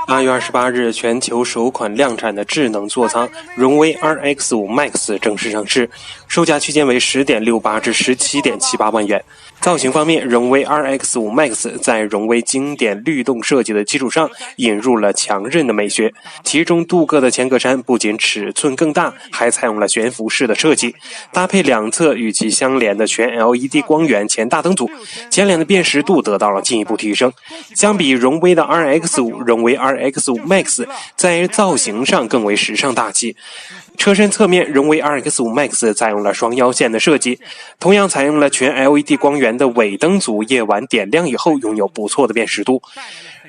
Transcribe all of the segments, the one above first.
8月28日，全球首款量产的智能座舱荣威 RX5 Max 正式上市，售价区间为10.68至17.78万元。造型方面，荣威 RX5 Max 在荣威经典律动设计的基础上，引入了强韧的美学。其中镀铬的前格栅不仅尺寸更大，还采用了悬浮式的设计，搭配两侧与其相连的全 LED 光源前大灯组，前脸的辨识度得到了进一步提升。相比荣威的 RX5， 荣威 RX5 Max 在造型上更为时尚大气。车身侧面，荣威 RX5 Max 采用了双腰线的设计，同样采用了全 LED 光源的尾灯组，夜晚点亮以后拥有不错的辨识度。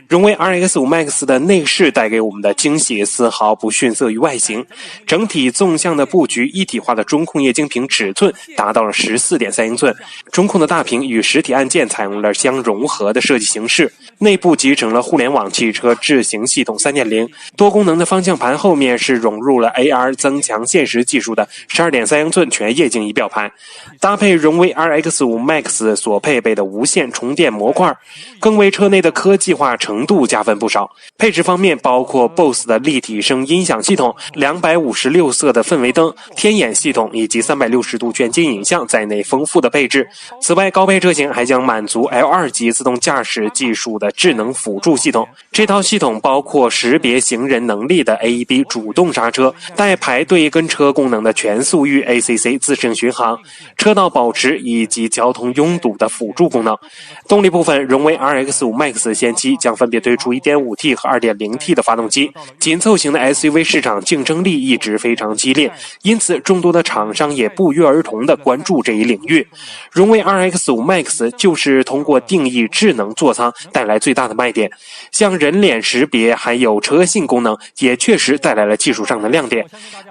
荣威 RX5 Max 的内饰带给我们的惊喜丝毫不逊色于外形，整体纵向的布局，一体化的中控液晶屏尺寸达到了 14.3 英寸，中控的大屏与实体按键采用了相融合的设计形式，内部集成了互联网汽车智行系统 3.0， 多功能的方向盘后面是融入了 AR 增强现实技术的 12.3 英寸全液晶仪表盘，搭配荣威 RX5 Max 所配备的无线充电模块，更为车内的科技化程度加分不少。配置方面，包括 BOSE 的立体声音响系统、256色的氛围灯、天眼系统以及360度全景影像在内丰富的配置。此外，高配车型还将满足 L2 级自动驾驶技术的智能辅助系统。这套系统包括识别行人能力的 AEB 主动刹车、带排队跟车功能的全速域 ACC 自适应巡航、车道保持以及交通拥堵的辅助功能。动力部分，荣威 RX5 Max 先期将分别推出 1.5T 和 2.0T 的发动机。紧凑型的 SUV 市场竞争力一直非常激烈，因此众多的厂商也不约而同地关注这一领域。荣威 RX5 Max 就是通过定义智能座舱带来最大的卖点，像人脸识别还有车信功能也确实带来了技术上的亮点，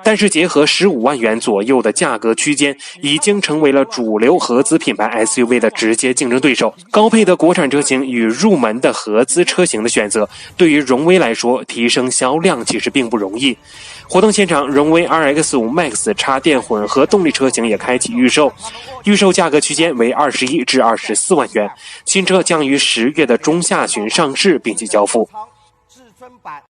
但是结合15万元左右的价格区间，已经成为了主流合资品牌 SUV 的直接竞争对手。高配的国产车型与入门的合资车型的选择，对于荣威来说提升销量其实并不容易。活动现场，荣威 RX5 Max 插电混合动力车型也开启预售，预售价格区间为21至24万元，新车将于10月的中下旬上市并且交付。